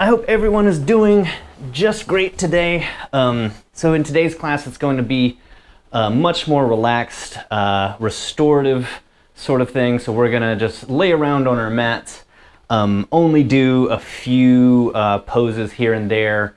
I hope everyone is doing just great today. So in today's class, it's going to be much more relaxed, restorative sort of thing. So we're gonna just lay around on our mats, only do a few poses here and there.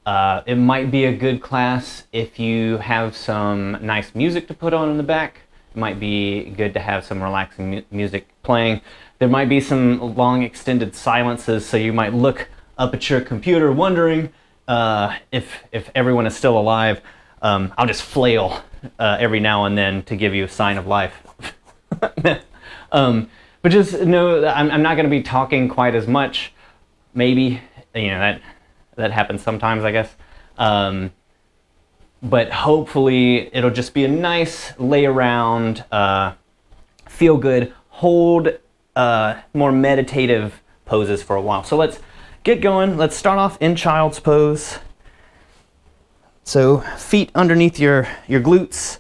It might be a good class if you have some nice music to put on in the back. It might be good to have some relaxing music playing. There might be some long extended silences, so you might look up at your computer wondering if everyone is still alive. I'll just flail every now and then to give you a sign of life. But just know that I'm not going to be talking quite as much. Maybe, you know, that happens sometimes, I guess. But hopefully it'll just be a nice lay around, feel good, hold more meditative poses for a while. So let's get going. Let's start off in child's pose. So feet underneath your glutes,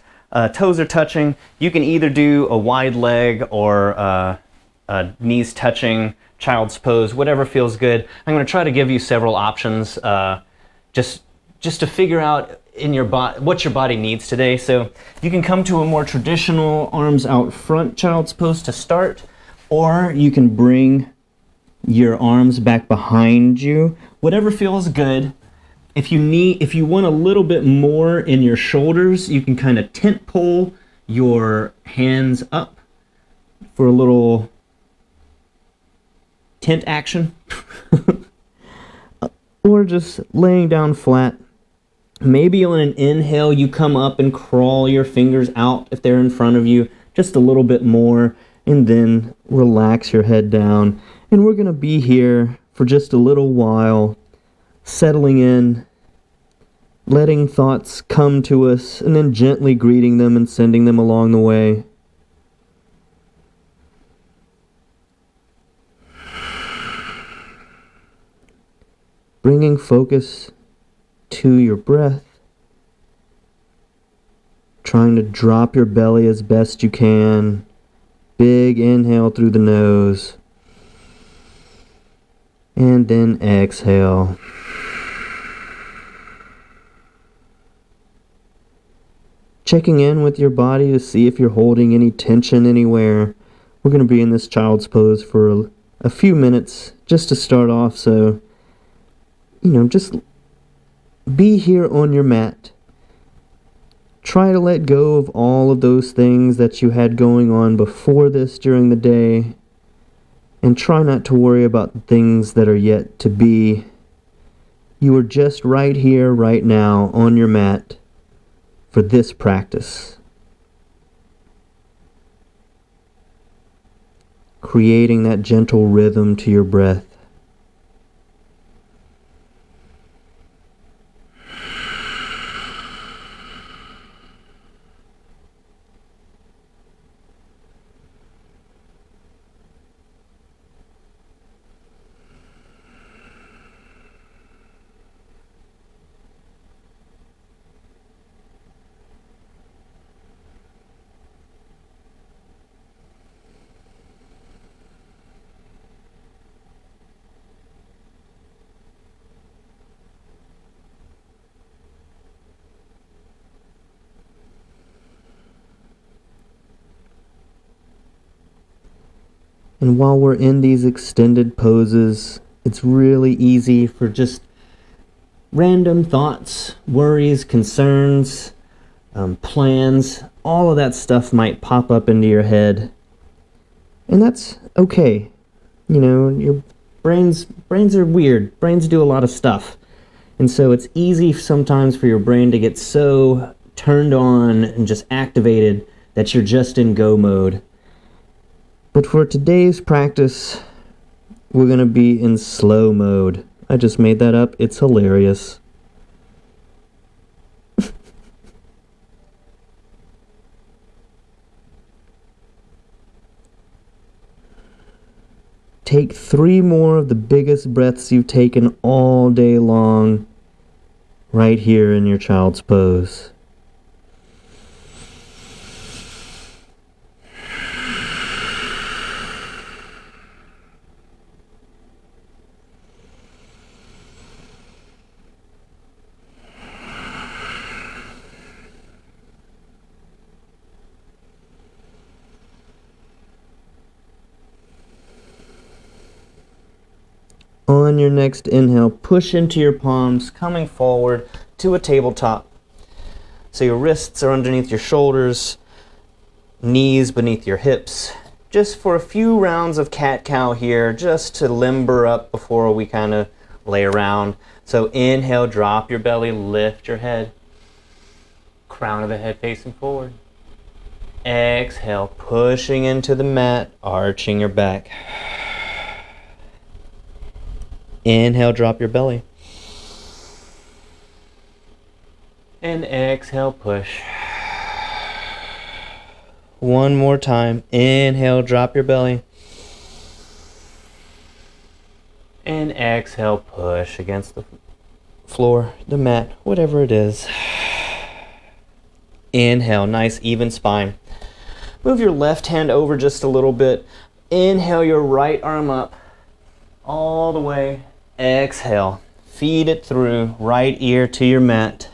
toes are touching. You can either do a wide leg or knees touching child's pose, whatever feels good. I'm going to try to give you several options just to figure out in your body what your body needs today. So you can come to a more traditional arms out front child's pose to start, or you can bring your arms back behind you, whatever feels good. If you want a little bit more in your shoulders, you can kind of tent pole your hands up for a little tent action. Or just laying down flat. Maybe on an inhale, you come up and crawl your fingers out if they're in front of you, just a little bit more, and then relax your head down. And we're going to be here for just a little while, settling in, letting thoughts come to us, and then gently greeting them and sending them along the way. Bringing focus to your breath, trying to drop your belly as best you can. Big inhale through the nose, and then exhale. Checking in with your body to see if you're holding any tension anywhere. We're going to be in this child's pose for a few minutes just to start off, so just be here on your mat. Try to let go of all of those things that you had going on before this during the day, and try not to worry about the things that are yet to be. You are just right here, right now, on your mat for this practice. Creating that gentle rhythm to your breath. And while we're in these extended poses, it's really easy for just random thoughts, worries, concerns, plans, all of that stuff might pop up into your head. And that's okay. Your brains are weird. Brains do a lot of stuff. And so it's easy sometimes for your brain to get so turned on and just activated that you're just in go mode. But for today's practice, we're going to be in slow mode. I just made that up. It's hilarious. Take 3 more of the biggest breaths you've taken all day long right here in your child's pose. On your next inhale, push into your palms, coming forward to a tabletop. So your wrists are underneath your shoulders, knees beneath your hips. Just for a few rounds of cat-cow here, just to limber up before we kind of lay around. So inhale, drop your belly, lift your head. Crown of the head facing forward. Exhale, pushing into the mat, arching your back. Inhale, drop your belly. And exhale, push. One more time. Inhale, drop your belly. And exhale, push against the floor, the mat, whatever it is. Inhale, nice even spine. Move your left hand over just a little bit. Inhale your right arm up all the way. Exhale, feed it through, right ear to your mat.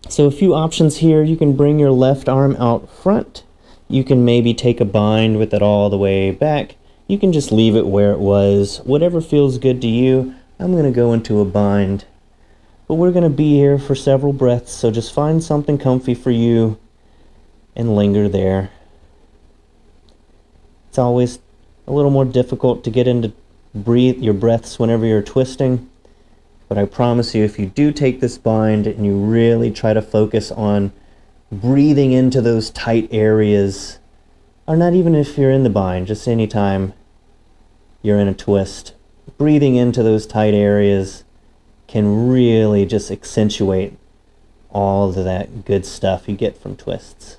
So a few options here. You can bring your left arm out front. You can maybe take a bind with it all the way back. You can just leave it where it was. Whatever feels good to you. I'm going to go into a bind. But we're going to be here for several breaths, so just find something comfy for you and linger there. It's always a little more difficult to get into your breaths whenever you're twisting, but I promise you, if you do take this bind and you really try to focus on breathing into those tight areas, or not even if you're in the bind, just anytime you're in a twist, breathing into those tight areas can really just accentuate all of that good stuff you get from twists.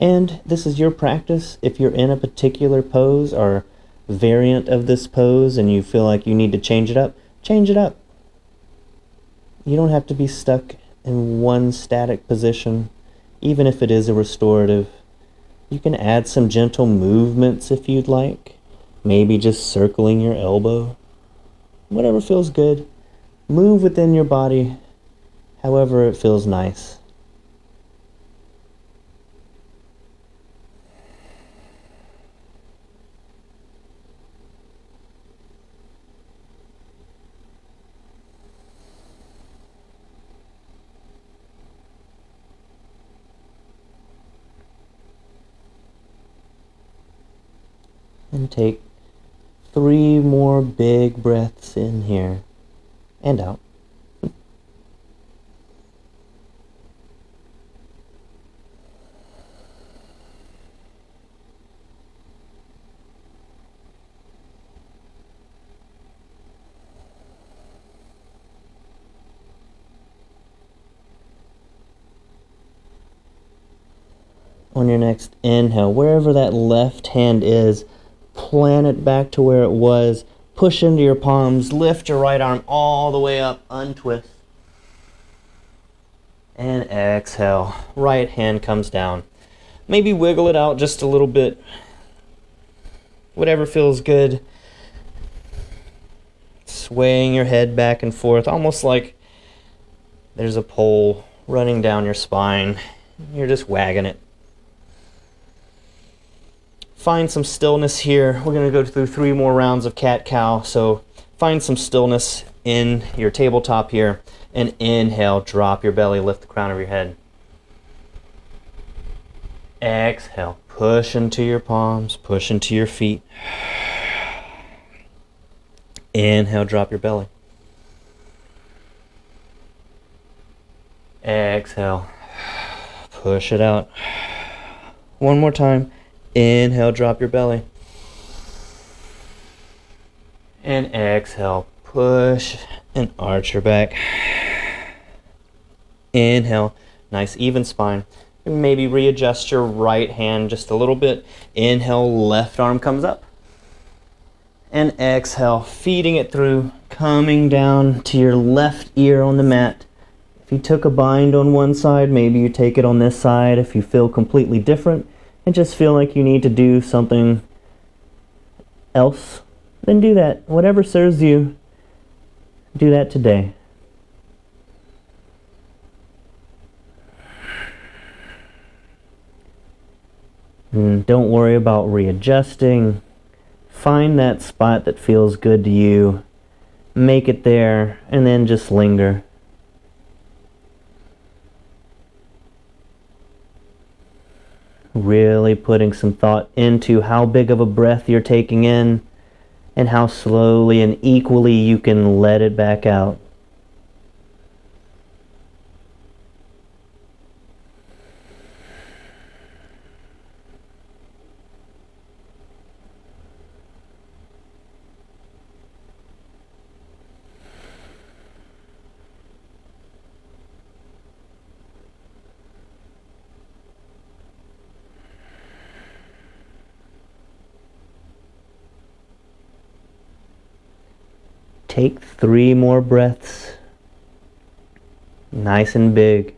And this is your practice. If you're in a particular pose or variant of this pose and you feel like you need to change it up, change it up. You don't have to be stuck in one static position, even if it is a restorative. You can add some gentle movements if you'd like. Maybe just circling your elbow. Whatever feels good. Move within your body however it feels nice. And take 3 more big breaths in here and out. On your next inhale, wherever that left hand is, plant it back to where it was. Push into your palms. Lift your right arm all the way up. Untwist. And exhale. Right hand comes down. Maybe wiggle it out just a little bit. Whatever feels good. Swaying your head back and forth, almost like there's a pole running down your spine. You're just wagging it. Find some stillness here. We're going to go through 3 more rounds of cat-cow, so find some stillness in your tabletop here. And inhale, drop your belly, lift the crown of your head. Exhale, push into your palms, push into your feet. Inhale, drop your belly. Exhale, push it out. One more time. Inhale, drop your belly. And exhale, push and arch your back. Inhale, nice even spine. And maybe readjust your right hand just a little bit. Inhale, left arm comes up. And exhale, feeding it through, coming down to your left ear on the mat. If you took a bind on one side, maybe you take it on this side. If you feel completely different and just feel like you need to do something else, then do that. Whatever serves you. Do that today. And don't worry about readjusting. Find that spot that feels good to you. Make it there, and then just linger. Really putting some thought into how big of a breath you're taking in and how slowly and equally you can let it back out. Take 3 more breaths, nice and big.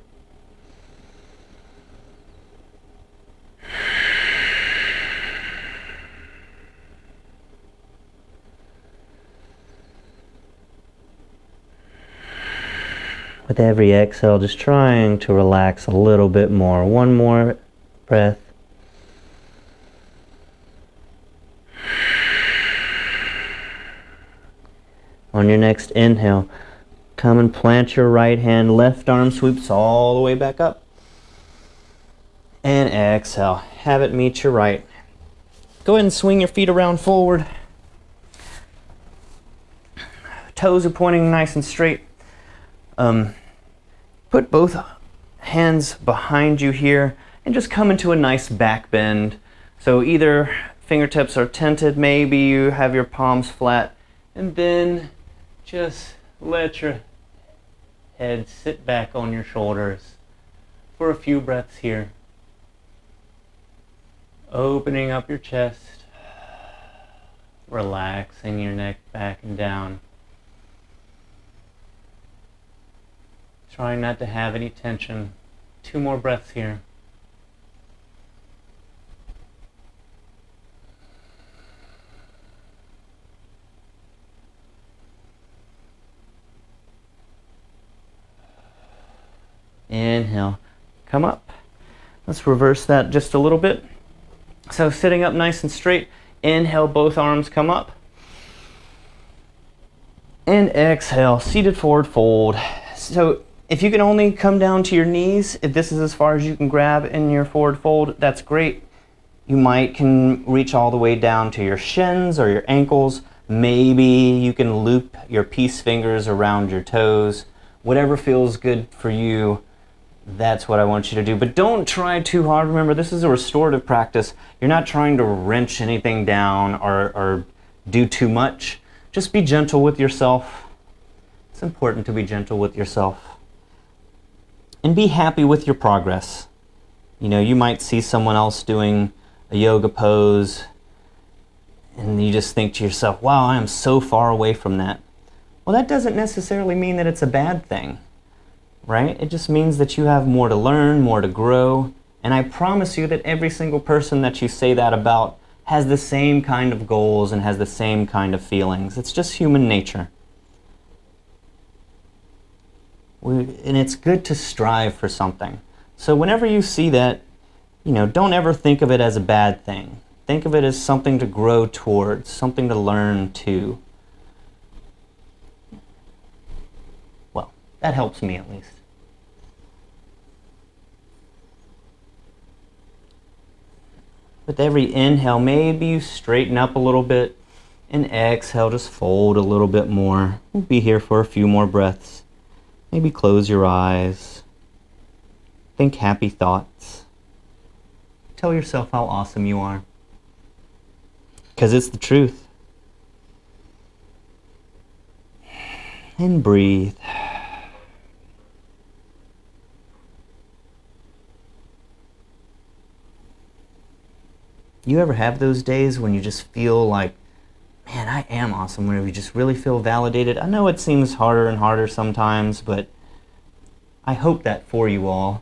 With every exhale, just trying to relax a little bit more. 1 more breath. On your next inhale, come and plant your right hand, left arm sweeps all the way back up. And exhale, have it meet your right. Go ahead and swing your feet around forward. Toes are pointing nice and straight. Put both hands behind you here and just come into a nice back bend. So either fingertips are tented, maybe you have your palms flat, and then just let your head sit back on your shoulders for a few breaths here. Opening up your chest, relaxing your neck back and down. Trying not to have any tension. 2 more breaths here. Inhale, come up. Let's reverse that just a little bit. So sitting up nice and straight, inhale, both arms come up. And exhale, seated forward fold. So if you can only come down to your knees, if this is as far as you can grab in your forward fold, that's great. You might can reach all the way down to your shins or your ankles. Maybe you can loop your peace fingers around your toes. Whatever feels good for you, that's what I want you to do. But don't try too hard. Remember, this is a restorative practice. You're not trying to wrench anything down or do too much. Just be gentle with yourself. It's important to be gentle with yourself. And be happy with your progress. You know, you might see someone else doing a yoga pose and you just think to yourself, wow, I am so far away from that. Well, that doesn't necessarily mean that it's a bad thing, right? It just means that you have more to learn, more to grow. And I promise you that every single person that you say that about has the same kind of goals and has the same kind of feelings. It's just human nature. And it's good to strive for something. So whenever you see that, you know, don't ever think of it as a bad thing. Think of it as something to grow towards, something to learn to. Well, that helps me at least. With every inhale, maybe you straighten up a little bit, and exhale, just fold a little bit more. We'll be here for a few more breaths. Maybe close your eyes. Think happy thoughts. Tell yourself how awesome you are. Because it's the truth. And breathe. You ever have those days when you just feel like, man, I am awesome, whenever you just really feel validated? I know it seems harder and harder sometimes, but I hope that for you all.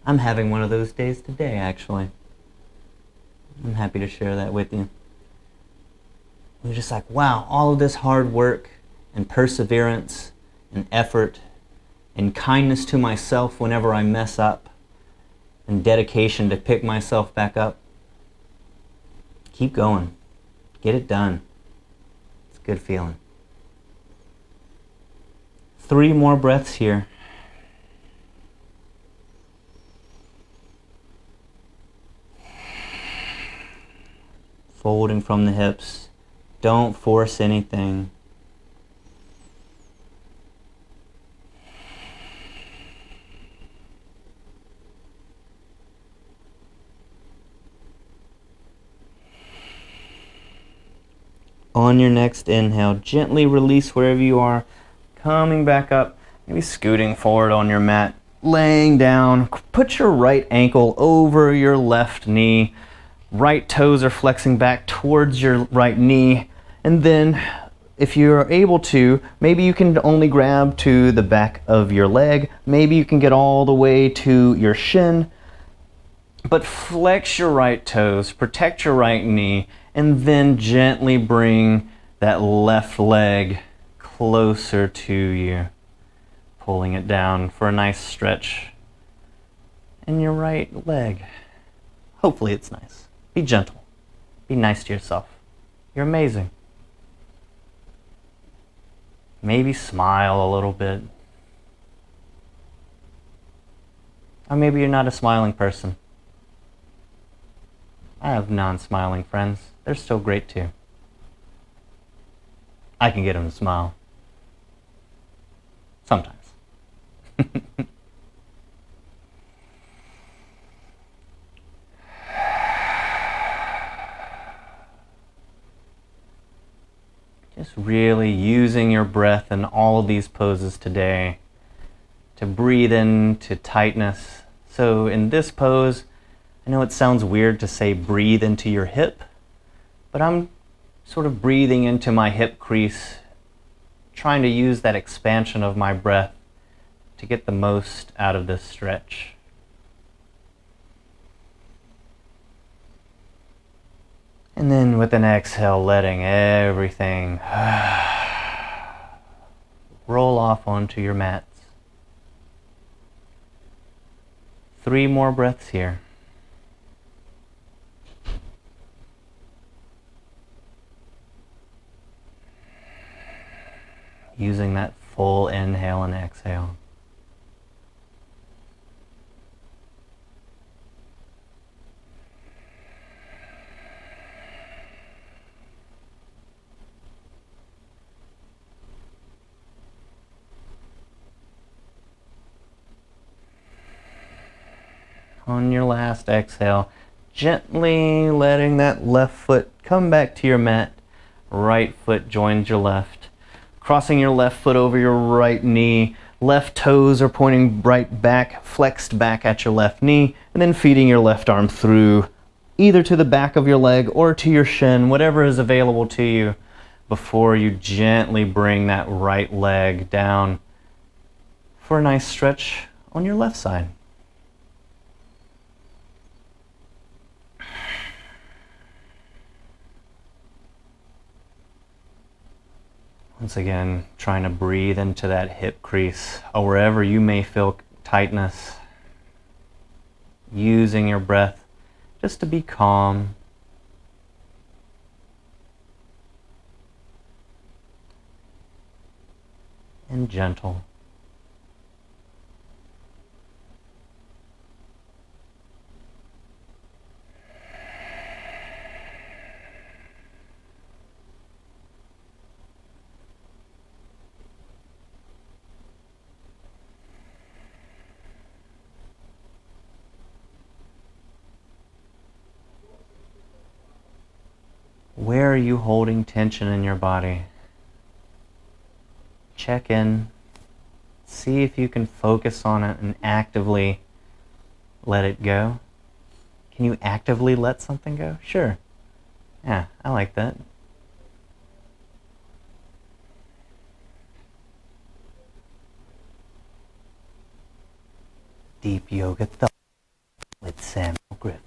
I'm having one of those days today, actually. I'm happy to share that with you. You're just like, wow, all of this hard work and perseverance and effort and kindness to myself whenever I mess up and dedication to pick myself back up. Keep going. Get it done. It's a good feeling. 3 more breaths here. Folding from the hips. Don't force anything. On your next inhale, gently release wherever you are, coming back up, maybe scooting forward on your mat, laying down. Put your right ankle over your left knee. Right toes are flexing back towards your right knee. And then, if you're able to, maybe you can only grab to the back of your leg. Maybe you can get all the way to your shin. But flex your right toes, protect your right knee, and then gently bring that left leg closer to you, pulling it down for a nice stretch in your right leg. Hopefully it's nice. Be gentle. Be nice to yourself. You're amazing. Maybe smile a little bit. Or maybe you're not a smiling person. I have non-smiling friends. They're still great too. I can get them to smile. Sometimes. Just really using your breath in all of these poses today to breathe into tightness. So in this pose, I know it sounds weird to say breathe into your hip, but I'm sort of breathing into my hip crease, trying to use that expansion of my breath to get the most out of this stretch. And then with an exhale, letting everything roll off onto your mats. 3 more breaths here. Using that full inhale and exhale. On your last exhale, gently letting that left foot come back to your mat. Right foot joins your left. Crossing your left foot over your right knee. Left toes are pointing right back, flexed back at your left knee, and then feeding your left arm through either to the back of your leg or to your shin, whatever is available to you, before you gently bring that right leg down for a nice stretch on your left side. Once again, trying to breathe into that hip crease, or wherever you may feel tightness. Using your breath just to be calm. And gentle. Where are you holding tension in your body? Check in. See if you can focus on it and actively let it go. Can you actively let something go? Sure. Yeah, I like that. Deep Yoga Thought with Samuel Griffin.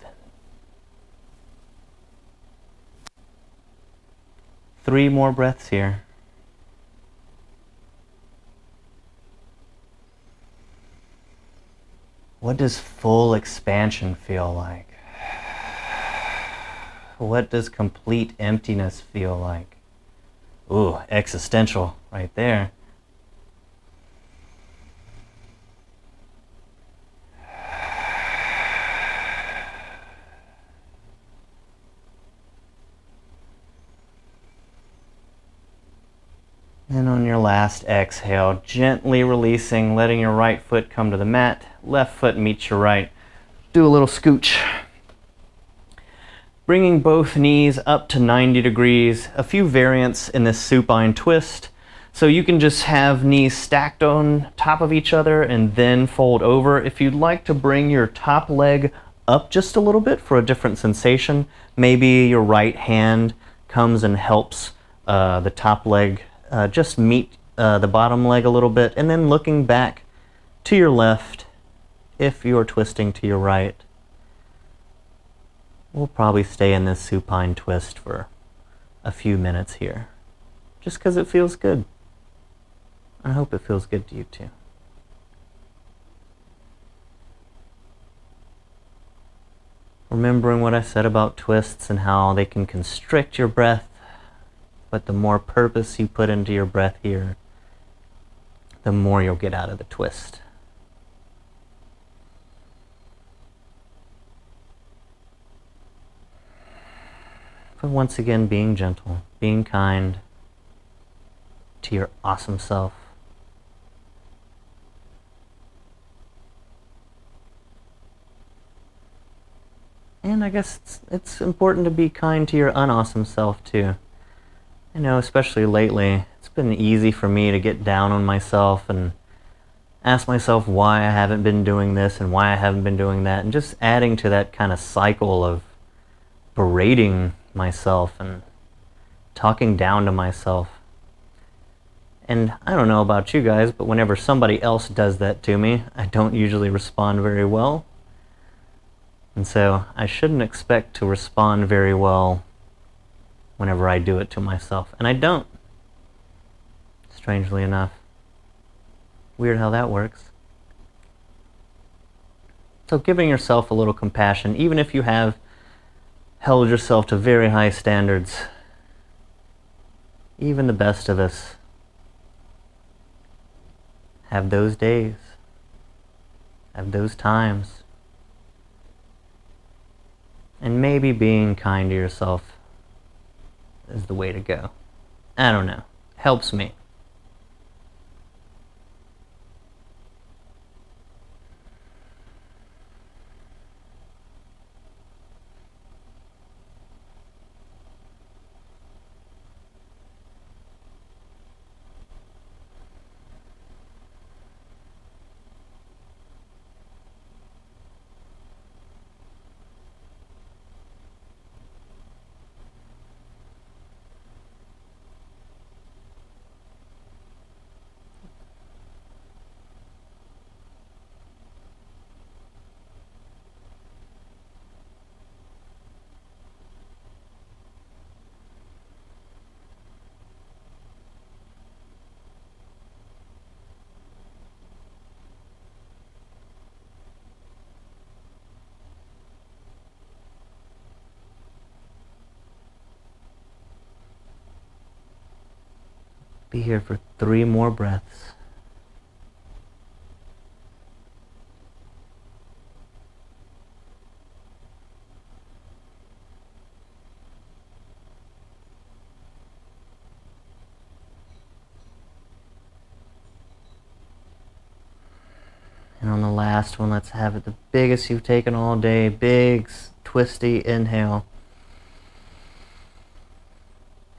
3 more breaths here. What does full expansion feel like? What does complete emptiness feel like? Ooh, existential right there. And on your last exhale, gently releasing, letting your right foot come to the mat, left foot meets your right. Do a little scooch. Bringing both knees up to 90 degrees, a few variants in this supine twist. So you can just have knees stacked on top of each other and then fold over. If you'd like to bring your top leg up just a little bit for a different sensation, maybe your right hand comes and helps the top leg just meet the bottom leg a little bit, and then looking back to your left if you're twisting to your right. We'll probably stay in this supine twist for a few minutes here, just because it feels good. I hope it feels good to you too. Remembering what I said about twists and how they can constrict your breath, but the more purpose you put into your breath here, the more you'll get out of the twist. But once again, being gentle, being kind to your awesome self. And I guess it's important to be kind to your unawesome self too. I know, especially lately, it's been easy for me to get down on myself and ask myself why I haven't been doing this and why I haven't been doing that, and just adding to that kind of cycle of berating myself and talking down to myself. And I don't know about you guys, but whenever somebody else does that to me, I don't usually respond very well. And so I shouldn't expect to respond very well whenever I do it to myself. And I don't. Strangely enough. Weird how that works. So giving yourself a little compassion, even if you have held yourself to very high standards, even the best of us have those days, have those times. And maybe being kind to yourself is the way to go. I don't know. Helps me. Be here for 3 more breaths. And on the last one, let's have it the biggest you've taken all day. Big, twisty inhale.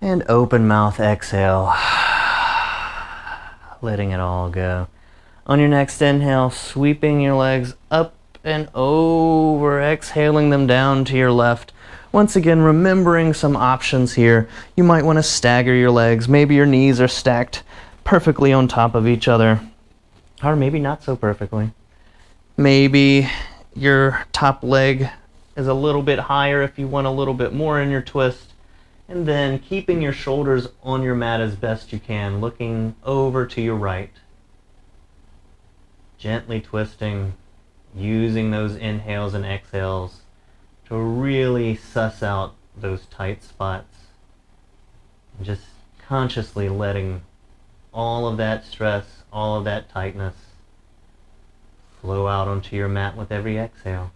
And open mouth exhale. Letting it all go. On your next inhale, sweeping your legs up and over, exhaling them down to your left. Once again, remembering some options here. You might want to stagger your legs. Maybe your knees are stacked perfectly on top of each other. Or maybe not so perfectly. Maybe your top leg is a little bit higher if you want a little bit more in your twist. And then keeping your shoulders on your mat as best you can, looking over to your right. Gently twisting, using those inhales and exhales to really suss out those tight spots. And just consciously letting all of that stress, all of that tightness flow out onto your mat with every exhale.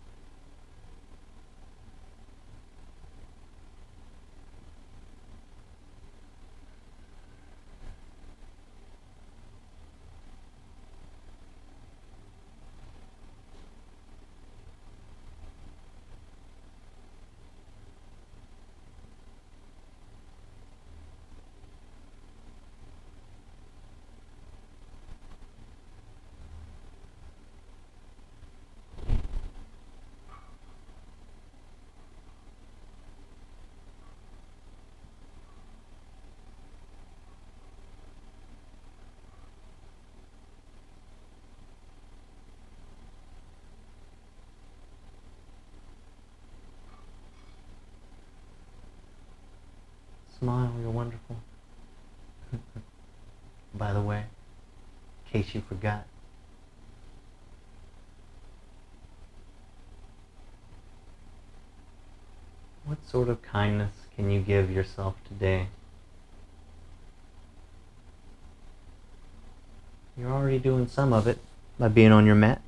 Smile, you're wonderful. By the way, in case you forgot, what sort of kindness can you give yourself today? You're already doing some of it by being on your mat.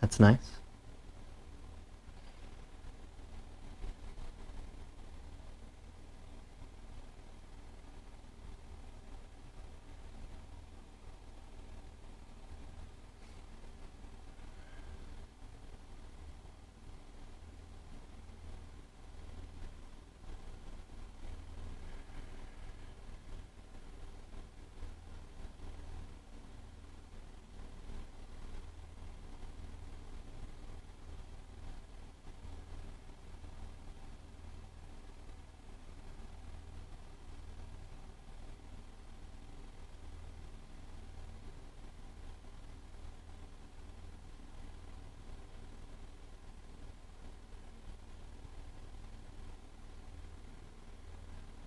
That's nice.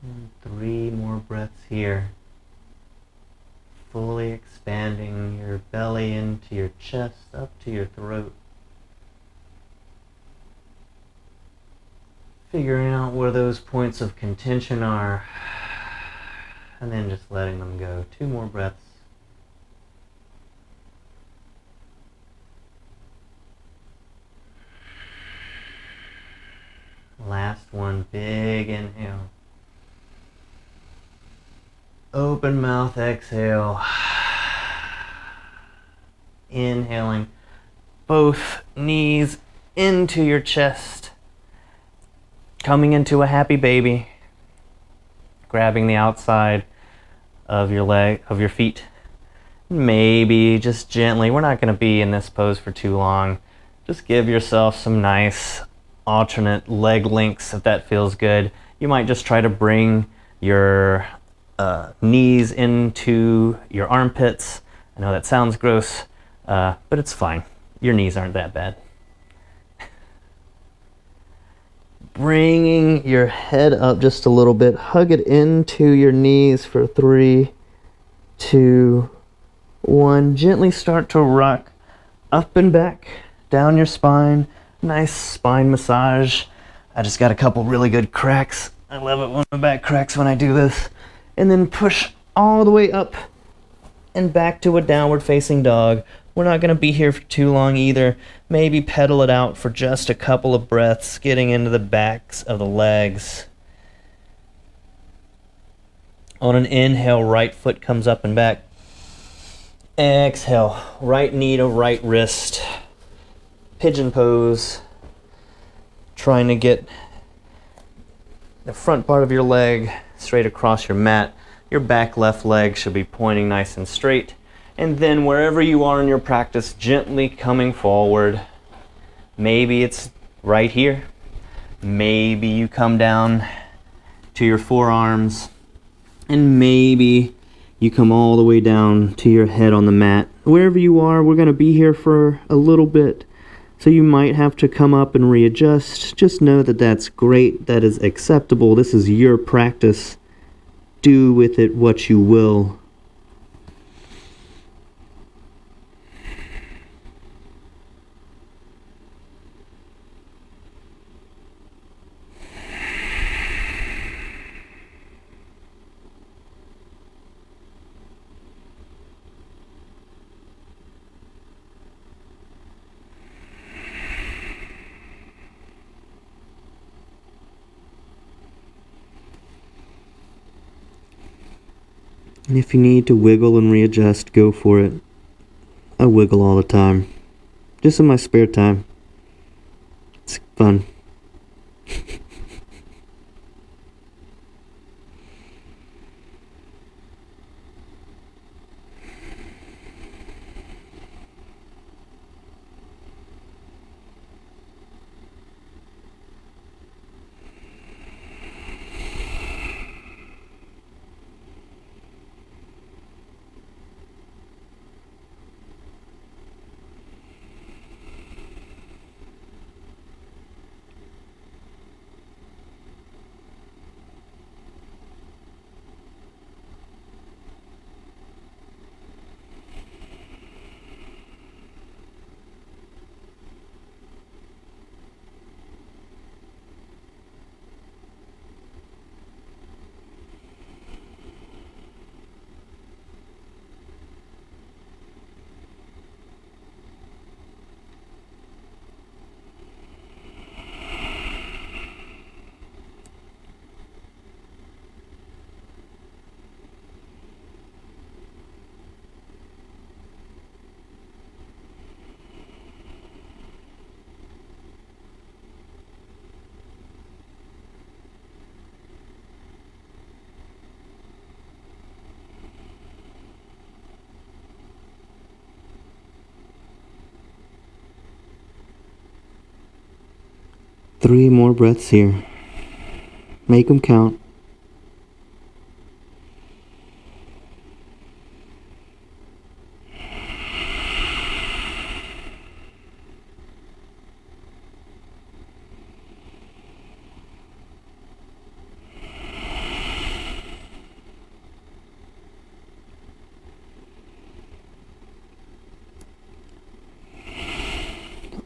And 3 more breaths here. Fully expanding your belly into your chest, up to your throat. Figuring out where those points of contention are. And then just letting them go. 2 more breaths. Last one, big inhale. Open mouth, exhale. Inhaling both knees into your chest. Coming into a happy baby. Grabbing the outside of your leg, of your feet. Maybe just gently, we're not going to be in this pose for too long. Just give yourself some nice alternate leg links if that feels good. You might just try to bring your knees into your armpits. I know that sounds gross, but it's fine. Your knees aren't that bad. Bringing your head up just a little bit. Hug it into your knees for 3, 2, 1. Gently start to rock up and back down your spine. Nice spine massage. I just got a couple really good cracks. I love it when my back cracks when I do this. And then push all the way up and back to a downward facing dog. We're not going to be here for too long either. Maybe pedal it out for just a couple of breaths, getting into the backs of the legs. On an inhale, right foot comes up and back. Exhale, right knee to right wrist. Pigeon pose. Trying to get the front part of your leg straight across your mat. Your back left leg should be pointing nice and straight. And then wherever you are in your practice, gently coming forward. Maybe it's right here. Maybe you come down to your forearms. And maybe you come all the way down to your head on the mat. Wherever you are, we're going to be here for a little bit. So you might have to come up and readjust. Just know that that's great. That is acceptable. This is your practice. Do with it what you will. And if you need to wiggle and readjust, go for it. I wiggle all the time. Just in my spare time. It's fun. Three more breaths here. Make them count.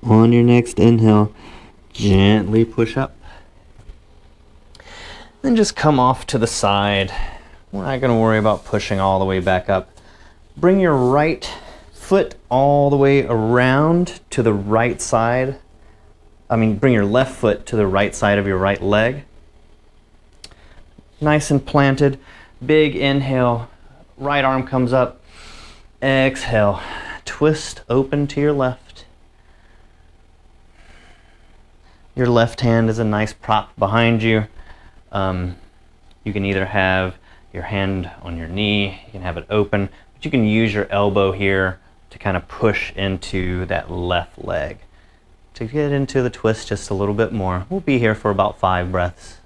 On your next inhale, gently push up. Then just come off to the side. We're not going to worry about pushing all the way back up. Bring your right foot all the way around to the right side. Bring your left foot to the right side of your right leg. Nice and planted. Big inhale. Right arm comes up. Exhale. Twist open to your left. Your left hand is a nice prop behind you. You can either have your hand on your knee, you can have it open, but you can use your elbow here to kind of push into that left leg to get into the twist just a little bit more. We'll be here for about 5 breaths.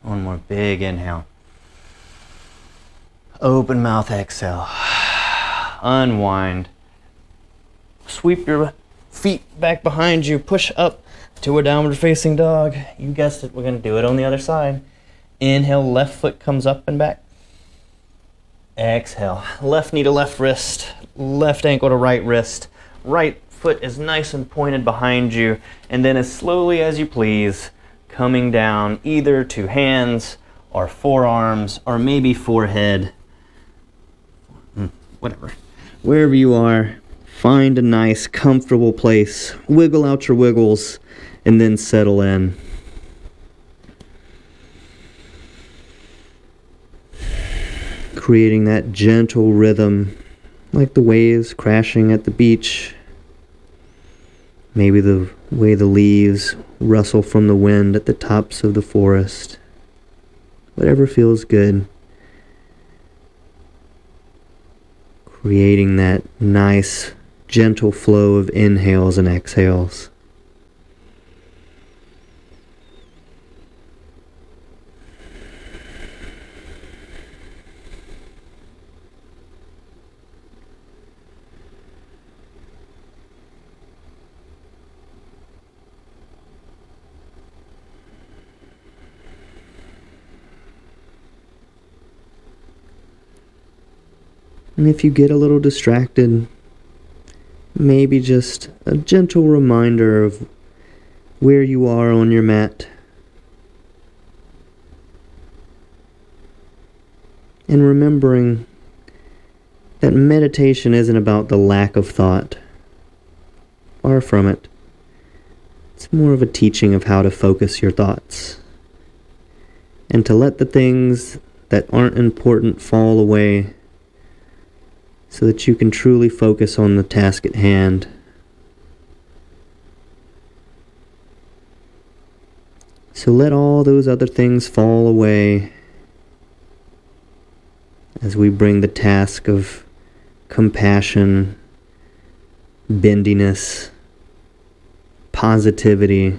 One more big inhale. Open mouth exhale. Unwind. Sweep your feet back behind you. Push up to a downward facing dog. You guessed it, we're going to do it on the other side. Inhale, left foot comes up and back. Exhale. Left knee to left wrist. Left ankle to right wrist. Right foot is nice and pointed behind you. And then as slowly as you please, coming down either to hands or forearms or maybe forehead. Whatever. Wherever you are, find a nice, comfortable place. Wiggle out your wiggles and then settle in. Creating that gentle rhythm, like the waves crashing at the beach. Maybe the way the leaves rustle from the wind at the tops of the forest. Whatever feels good. creating that nice, gentle flow of inhales and exhales. And if you get a little distracted, maybe just a gentle reminder of where you are on your mat. And remembering that meditation isn't about the lack of thought. Far from it. It's more of a teaching of how to focus your thoughts. And to let the things that aren't important fall away, so that you can truly focus on the task at hand. So let all those other things fall away as we bring the task of compassion, bendiness, positivity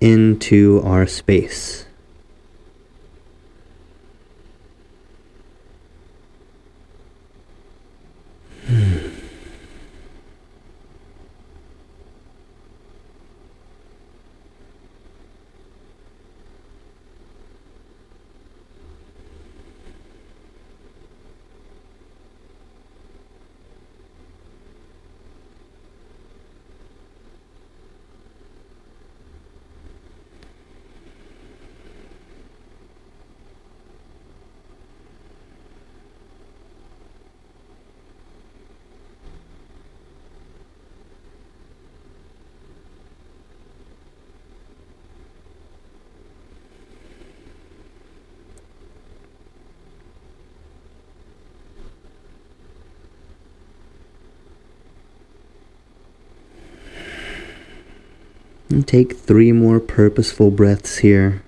into our space. And take 3 more purposeful breaths here.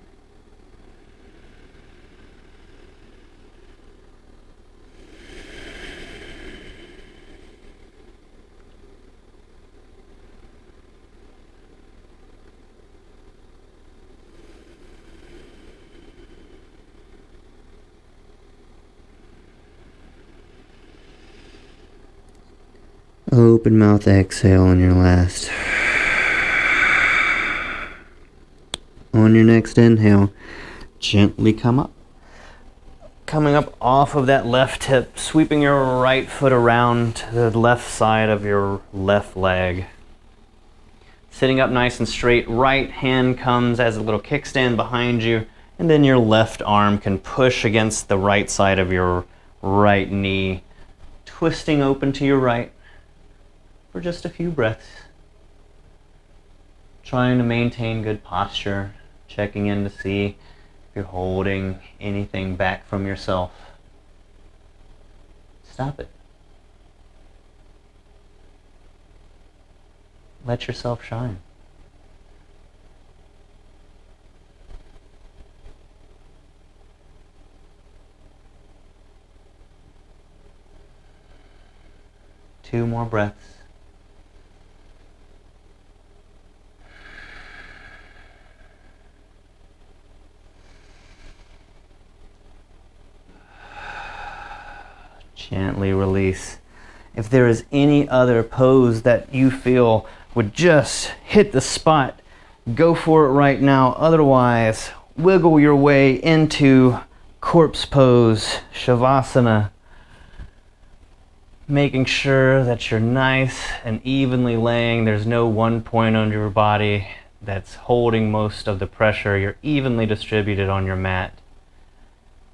Open mouth exhale on your last. On your next inhale, gently come up. Coming up off of that left hip, sweeping your right foot around to the left side of your left leg. Sitting up nice and straight, right hand comes as a little kickstand behind you, and then your left arm can push against the right side of your right knee, twisting open to your right for just a few breaths. Trying to maintain good posture, checking in to see if you're holding anything back from yourself. Stop it. Let yourself shine. Two more breaths. Gently release. If there is any other pose that you feel would just hit the spot, go for it right now. Otherwise, wiggle your way into corpse pose, Shavasana. Making sure that you're nice and evenly laying. There's no one point on your body that's holding most of the pressure. You're evenly distributed on your mat.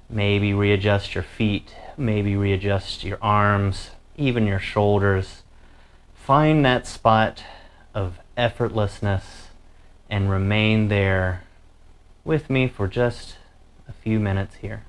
Maybe readjust your feet, maybe readjust your arms, even your shoulders. Find that spot of effortlessness and remain there with me for just a few minutes here.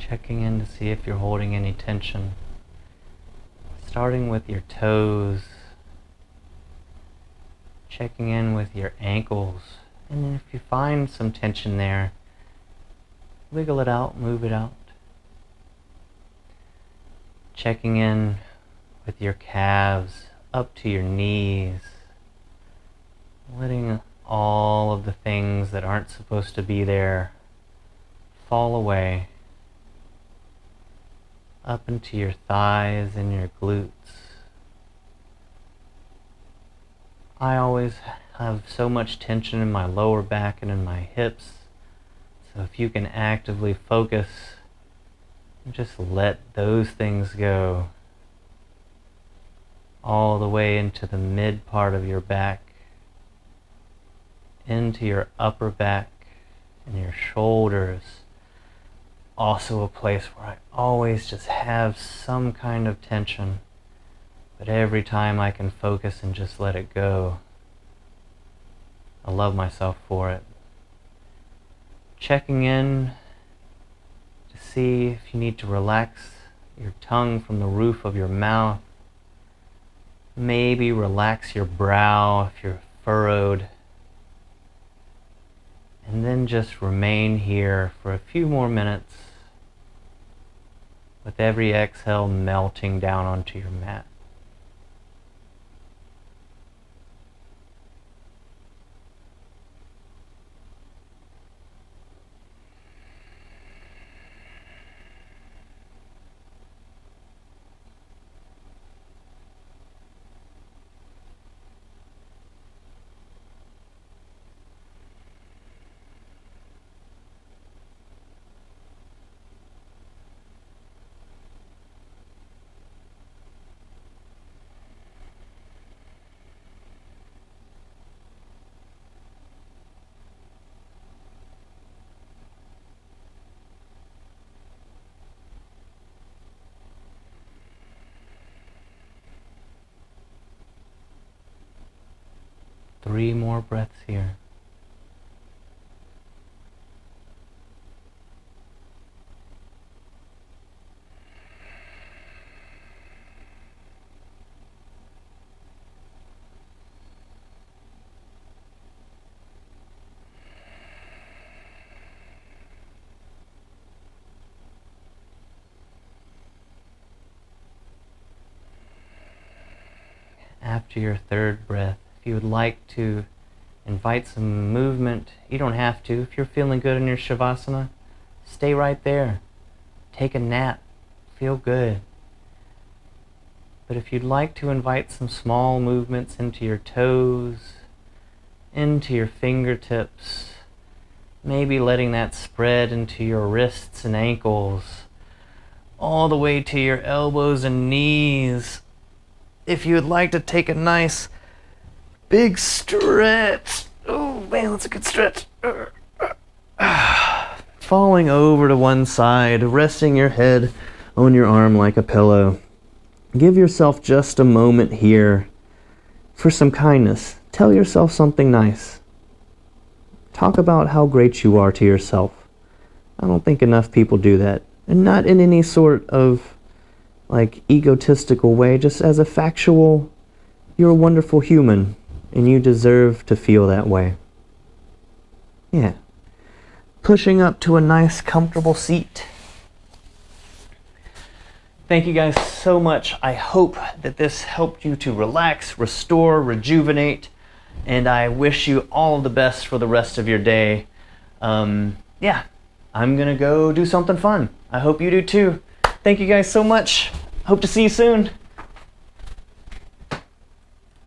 Checking in to see if you're holding any tension. Starting with your toes. Checking in with your ankles. And then if you find some tension there, wiggle it out, move it out. Checking in with your calves up to your knees. Letting all of the things that aren't supposed to be there fall away. Up into your thighs and your glutes. I always have so much tension in my lower back and in my hips. So if you can actively focus and just let those things go all the way into the mid part of your back, into your upper back and your shoulders. Also a place where I always just have some kind of tension, but every time I can focus and just let it go, I love myself for it. Checking in to see if you need to relax your tongue from the roof of your mouth. Maybe relax your brow if you're furrowed. And then just remain here for a few more minutes with every exhale melting down onto your mat. Three more breaths here. After your third breath, if you would like to invite some movement, you don't have to. If you're feeling good in your Shavasana, stay right there. Take a nap. Feel good. But if you'd like to invite some small movements into your toes, into your fingertips, maybe letting that spread into your wrists and ankles, all the way to your elbows and knees. If you would like to take a nice big stretch. Oh man, that's a good stretch. Falling over to one side, resting your head on your arm like a pillow. Give yourself just a moment here for some kindness. Tell yourself something nice. Talk about how great you are to yourself. I don't think enough people do that. And not in any sort of like egotistical way, just as a factual, you're a wonderful human and you deserve to feel that way. Yeah. Pushing up to a nice comfortable seat. Thank you guys so much. I hope that this helped you to relax, restore, rejuvenate, and I wish you all the best for the rest of your day. Yeah, I'm gonna go do something fun. I hope you do too. Thank you guys so much. Hope to see you soon.